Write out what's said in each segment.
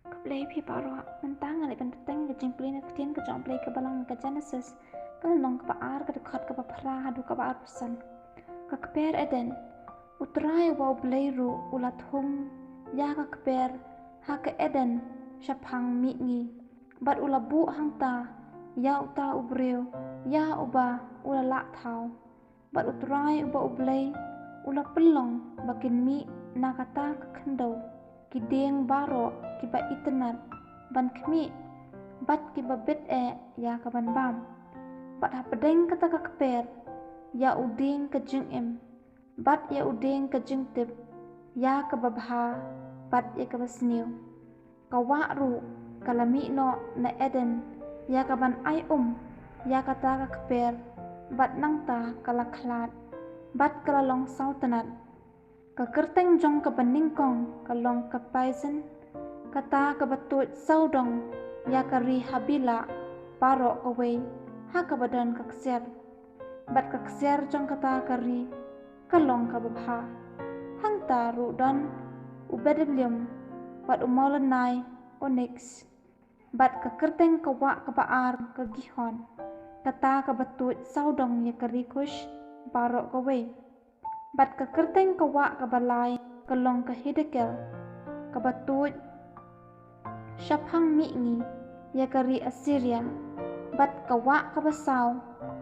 Play pi paro mentang ale penteng ke jingplin ke tien ke jong play ke balang ke Genesis ke nong ke baar ke dekat ke pra hadu ke baar pesan ke keper eden utrai wa play ru ulat hum ya ke keper ha ke eden syapang mi ngi bat ula bu hang ta ya uta ubreu ya uba ula lak thau bat utrai uba ublay ula pelong bakin mi nakata ke kendau kideng baro kiba internet ban kmi bat kiba bet ya ka ban bam bat ha pedeng kata ka keper ya uding ke jing em bat ya uding ke jing tip ya ka babha bat ya ka basniu ka wa ru kalami no na eden ya ka ban ai ya kata ka keper bat nang ta kala khlat bat kala long sautanat ka kerteng jong ka baningkong ka long ka paisen kata ka batut saudong ya ka ri habila paro ka wei ha ka badan ka kser bat ka kser jong kata ka ri ka long ka babha hang ta ru don ubedelium bat umolanai onyx bat ka kerteng ka wa ka baar ka gihon kata ka batut saudong ya ka rikush paro ka wei bat ka kerteng ka wa ka balai ka long ka hidekel ka batut syapang mi ngi ya ka ri Assyria bat ka wa ka basaw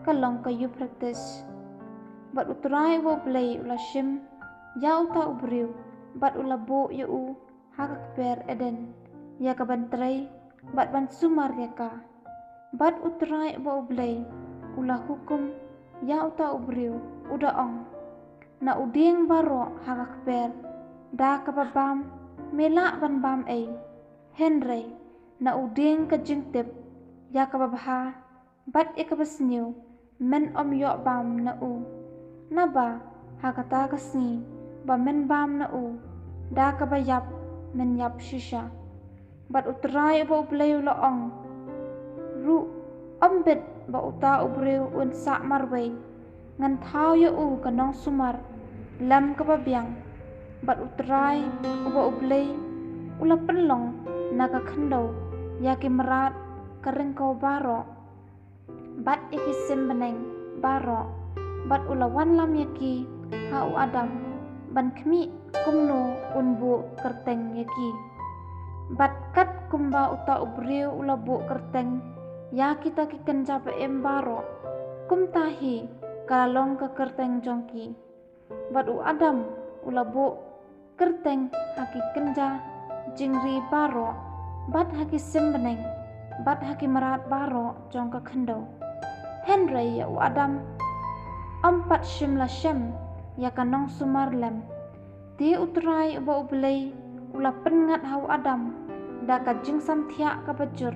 ka long ka Euphrates bat utrai wo blay ula shim ya uta ubriu bat ula bo ya u ha ka keper eden ya ka bantrai bat ban sumar ya ka bat utrai wo blay ula hukum ya uta ubriu uda ong na uding baro ha ka keper da ka babam mela ban bam Henry na uding ka jingtip ya ka babha bat ya ka basniu men yo bam na u na ba ha kata ka sni ba men bam na u da ka bayap men yap shisha bat utrai ba ublay ula ong ru ombet ba uta ubreu un sa marway ngan thau ya u ka nong sumar lam ka babyang bat utrai uba ublay ula penlong na ka khandau ya ki merat ka rengkau baro bat iki sembeneng baro bat ula wan lam yaki ha u adam ban kmi kumno unbu kerteng yaki bat kat kumba uta ubreu ula bu kerteng ya kita ki kenja pa baro kum tahi kalong ka kerteng jongki bat u adam ula bu kerteng haki kenja jingri baro bat haki sembeneng bat haki merat baro jong ka khendau Henry ya u adam ampat shim la shem ya kanong sumar lem ti utrai uba ublay ula pengat hau adam da ka jingsam thia ka bajur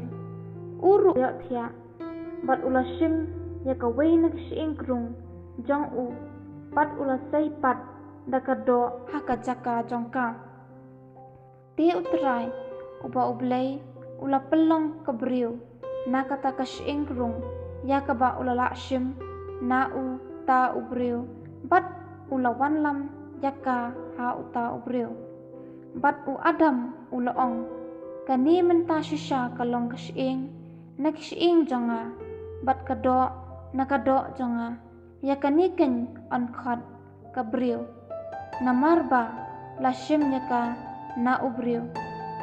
uru ya thia bat ula shim ya ka wei nak shing krung jong u bat ula sai pat da ka do ha ka jaka jong ka ti utrai uba ublay ula pelong ka briu na kata ka shing krung ya ka ba ula la shim na u ta ubreu bat ula wan lam yaka ha uta ubreu bat u adam ula ong kani menta shisha kalong ka shing nak shing jonga bat ka do na ka do jonga ya kani ken on khot ka breu namar ba la shim yaka na ubreu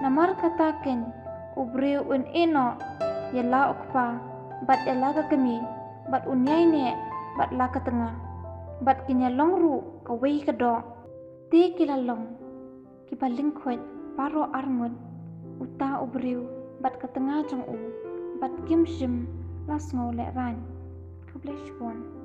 namar kata ken ubreu un eno ya la ukpa bat ya la ka kemi bat unyai ne bat la ka tengah bat kinya long ru ka wei ka do ti kilalong ki paling khwet paro armut uta ubriu bat ka tengah jong u bat kim shim las ngo le ran to blech one